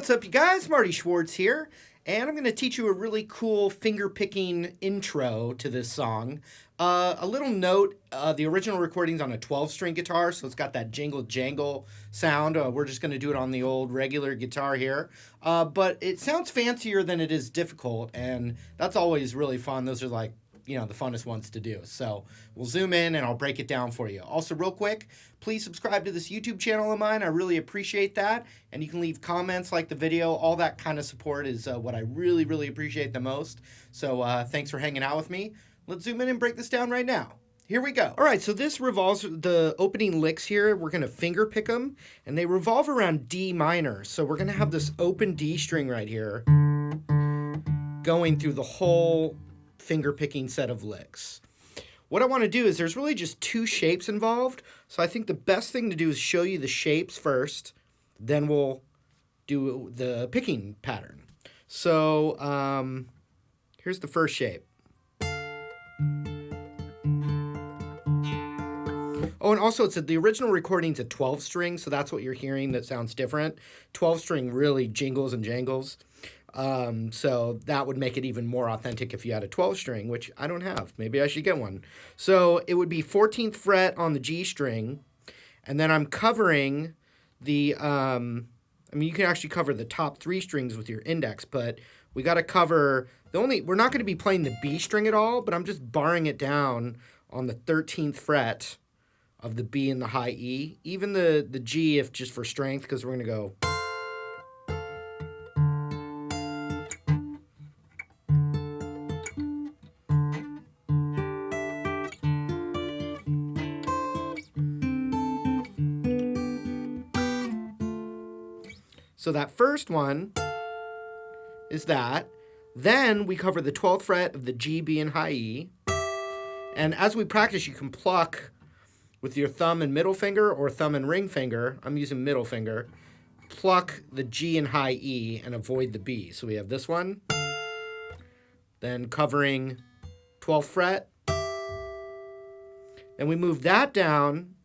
What's up, you guys? Marty Schwartz here, and I'm going to teach you a really cool finger-picking intro to this song. A little note, the original recording's on a 12-string guitar, so it's got that jingle-jangle sound. We're just going to do it on the old regular guitar here. But it sounds fancier than it is difficult, and that's always really fun. Those are like, the funnest ones to do. So we'll zoom in and I'll break it down for you. Also, real quick, please subscribe to this YouTube channel of mine. I really appreciate that. And you can leave comments, like the video. All that kind of support is what I really, really appreciate the most. So thanks for hanging out with me. Let's zoom in and break this down right now. Here we go. All right, so this revolves, the opening licks here, we're going to finger pick them, and they revolve around D minor. So we're going to have this open D string right here going through the whole finger picking set of licks. What I want to do is there's really just two shapes involved, so I think the best thing to do is show you the shapes first, then we'll do the picking pattern. So here's the first shape. Oh, and also the original recording's a 12 string, so that's what you're hearing that sounds different. 12 string really jingles and jangles. So that would make it even more authentic if you had a 12 string, which I don't have. Maybe I should get one. So it would be 14th fret on the G string, and then I'm covering the, you can actually cover the top 3 strings with your index, but we got to cover we're not going to be playing the B string at all, but I'm just barring it down on the 13th fret of the B and the high E, even the G if just for strength, because we're going to go. So that first one is that. Then we cover the 12th fret of the G, B, and high E. And as we practice, you can pluck with your thumb and middle finger or thumb and ring finger. I'm using middle finger. Pluck the G and high E and avoid the B. So we have this one. Then covering 12th fret. Then we move that down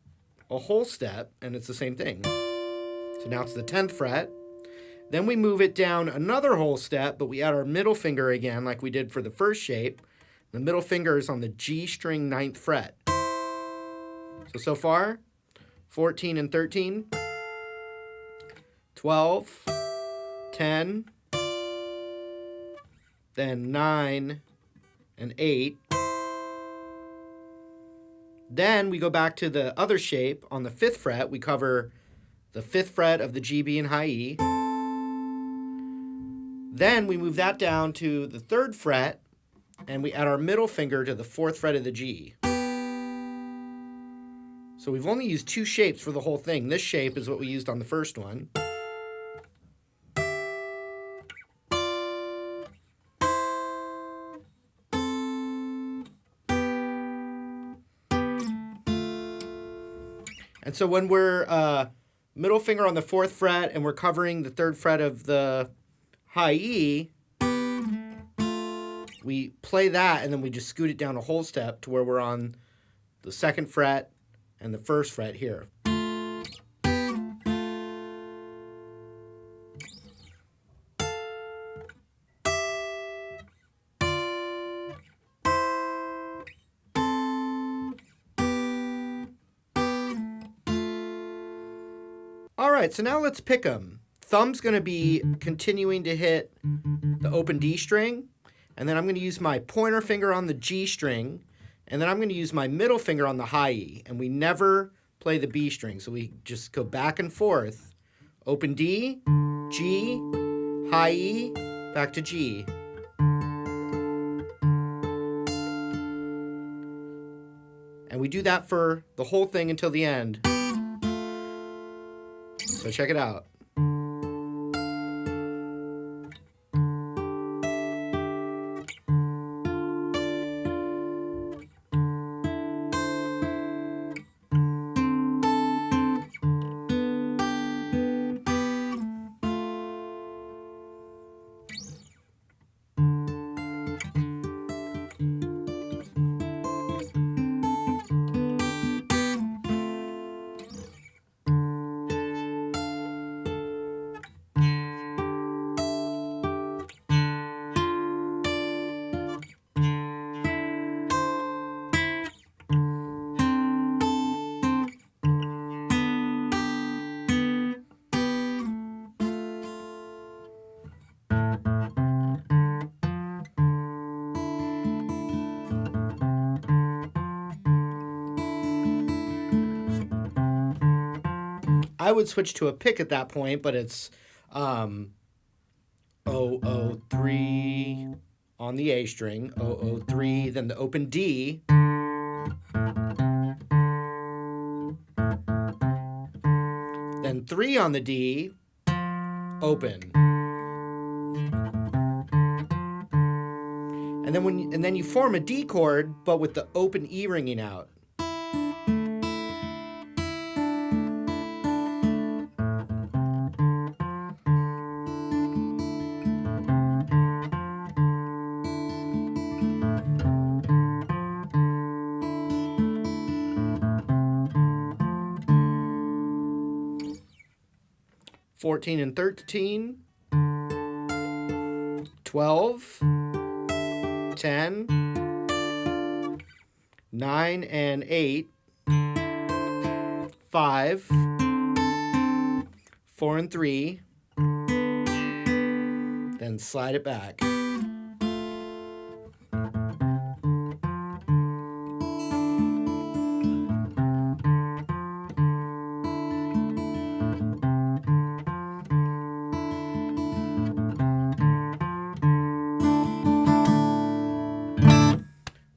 a whole step, and it's the same thing. So now it's the 10th fret. Then we move it down another whole step, but we add our middle finger again like we did for the first shape. The middle finger is on the G string 9th fret. So far, 14 and 13, 12, 10, then 9 and 8. Then we go back to the other shape on the 5th fret. We cover the 5th fret of the G, B, and high E. Then we move that down to the 3rd fret, and we add our middle finger to the 4th fret of the G. So we've only used 2 shapes for the whole thing. This shape is what we used on the first one. And so when we're middle finger on the 4th fret and we're covering the 3rd fret of the high E, we play that and then we just scoot it down a whole step to where we're on the 2nd fret and the 1st fret here. All right, so now let's pick them. Thumb's going to be continuing to hit the open D string, and then I'm going to use my pointer finger on the G string, and then I'm going to use my middle finger on the high E, and we never play the B string, so we just go back and forth. Open D, G, high E, back to G. And we do that for the whole thing until the end. So check it out. I would switch to a pick at that point, but it's 003 on the A string, 003, then the open D, then 3 on the D, open. And then you form a D chord, but with the open E ringing out. $14 and $13, $12, $10, $9 and $8, $5, $4 and $3, then slide it back.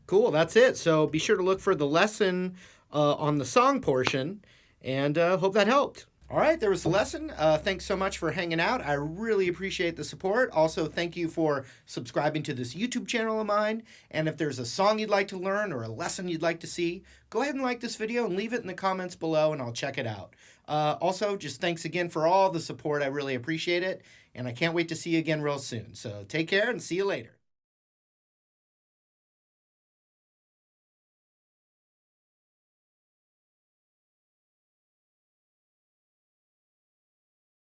Cool, that's it. So be sure to look for the lesson on the song portion, and hope that helped. All right, there was the lesson. Thanks so much for hanging out. I really appreciate the support. Also, thank you for subscribing to this YouTube channel of mine. And if there's a song you'd like to learn or a lesson you'd like to see, go ahead and like this video and leave it in the comments below, and I'll check it out. Also, just thanks again for all the support. I really appreciate it, and I can't wait to see you again real soon. So take care and see you later.